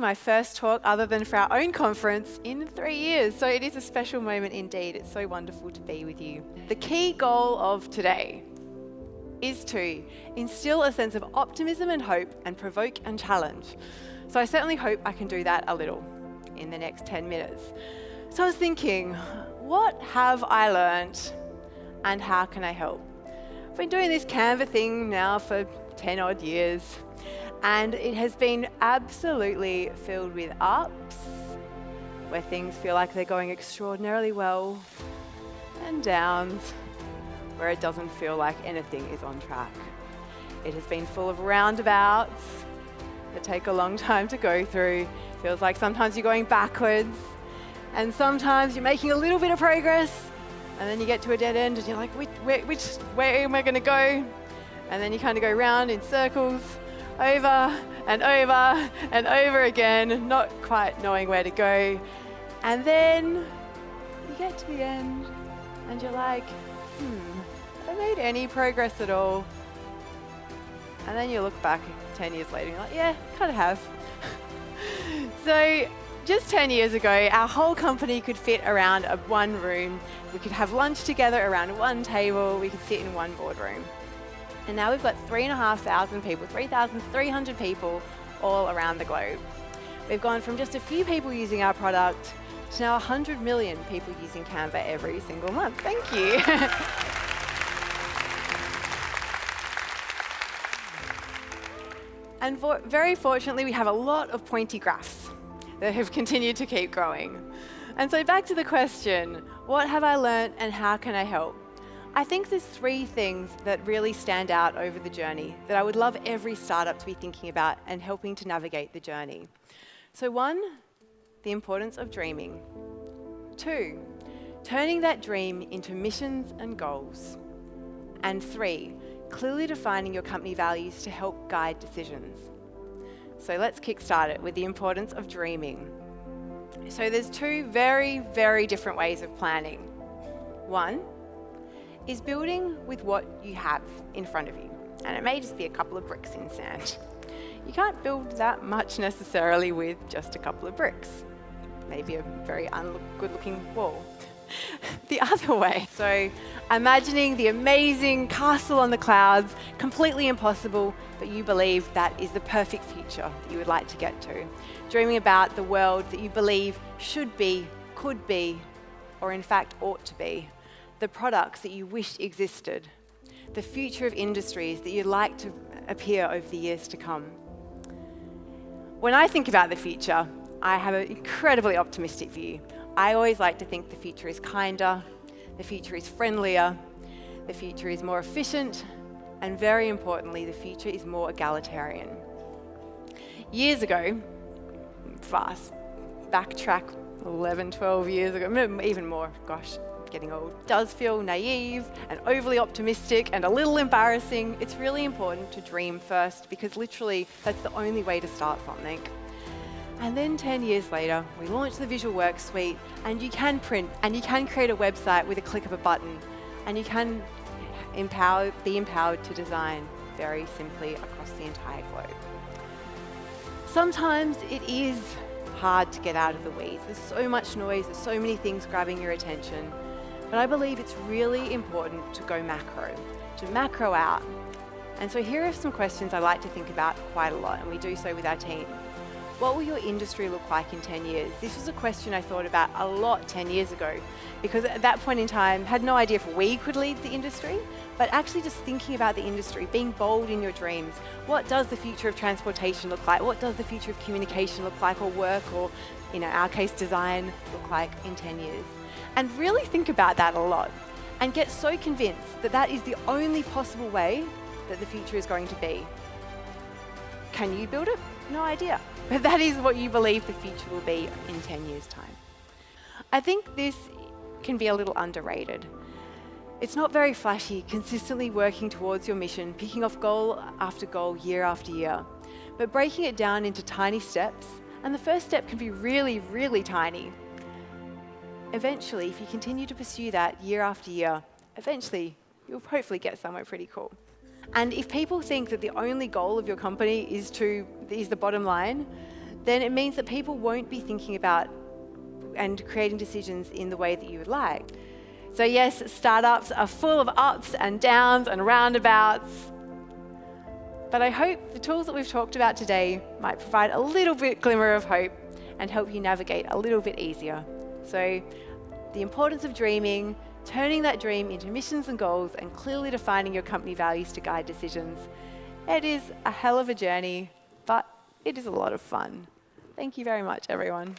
My first talk other than for our own conference in 3 years. So it is a special moment indeed. It's so wonderful to be with you. The key goal of today is to instill a sense of optimism and hope and provoke and challenge. So I certainly hope I can do that a little in the next 10 minutes. So I was thinking, what have I learned and how can I help? I've been doing this Canva thing now for 10 odd years. And it has been absolutely filled with ups, where things feel like they're going extraordinarily well, and downs, where it doesn't feel like anything is on track. It has been full of roundabouts that take a long time to go through. Feels like sometimes you're going backwards, and sometimes you're making a little bit of progress, and then you get to a dead end, and you're like, where am I going to go? And then you kind of go round in circles, over and over and over again, not quite knowing where to go. And then you get to the end and you're like, have I made any progress at all? And then you look back 10 years later and you're like, yeah, kind of have. So just 10 years ago, our whole company could fit around one room. We could have lunch together around one table. We could sit in one boardroom. And now we've got 3,500 people, 3,300 people all around the globe. We've gone from just a few people using our product to now 100 million people using Canva every single month. Thank you. And very fortunately, we have a lot of pointy graphs that have continued to keep growing. And so back to the question, what have I learned and how can I help? I think there's 3 things that really stand out over the journey that I would love every startup to be thinking about and helping to navigate the journey. So 1, the importance of dreaming. 2, turning that dream into missions and goals. And 3, clearly defining your company values to help guide decisions. So let's kickstart it with the importance of dreaming. So there's 2 very, very different ways of planning. 1 is building with what you have in front of you. And it may just be a couple of bricks in sand. You can't build that much necessarily with just a couple of bricks. Maybe a very good-looking wall. The other way, so imagining the amazing castle on the clouds, completely impossible, but you believe that is the perfect future that you would like to get to. Dreaming about the world that you believe should be, could be, or in fact ought to be. The products that you wish existed, the future of industries that you'd like to appear over the years to come. When I think about the future, I have an incredibly optimistic view. I always like to think the future is kinder, the future is friendlier, the future is more efficient, and very importantly, the future is more egalitarian. Years ago, backtrack 11, 12 years ago, even more, gosh, getting old, does feel naive and overly optimistic and a little embarrassing. It's really important to dream first because literally that's the only way to start something. And then 10 years later, we launched the Visual Works Suite and you can print and you can create a website with a click of a button and you can be empowered to design very simply across the entire globe. Sometimes it is hard to get out of the weeds. There's so much noise, there's so many things grabbing your attention. But I believe it's really important to go macro, to macro out. And so here are some questions I like to think about quite a lot, and we do so with our team. What will your industry look like in 10 years? This was a question I thought about a lot 10 years ago, because at that point in time, had no idea if we could lead the industry, but actually just thinking about the industry, being bold in your dreams. What does the future of transportation look like? What does the future of communication look like, or work, or in our case, design look like in 10 years? And really think about that a lot and get so convinced that that is the only possible way that the future is going to be. Can you build it? No idea. But that is what you believe the future will be in 10 years' time. I think this can be a little underrated. It's not very flashy, consistently working towards your mission, picking off goal after goal, year after year, but breaking it down into tiny steps. And the first step can be really, really tiny. Eventually, if you continue to pursue that year after year, eventually you'll hopefully get somewhere pretty cool. And if people think that the only goal of your company is the bottom line, then it means that people won't be thinking about and creating decisions in the way that you would like. So yes, startups are full of ups and downs and roundabouts, but I hope the tools that we've talked about today might provide a little bit glimmer of hope and help you navigate a little bit easier. So the importance of dreaming, turning that dream into missions and goals, and clearly defining your company values to guide decisions. It is a hell of a journey, but it is a lot of fun. Thank you very much, everyone.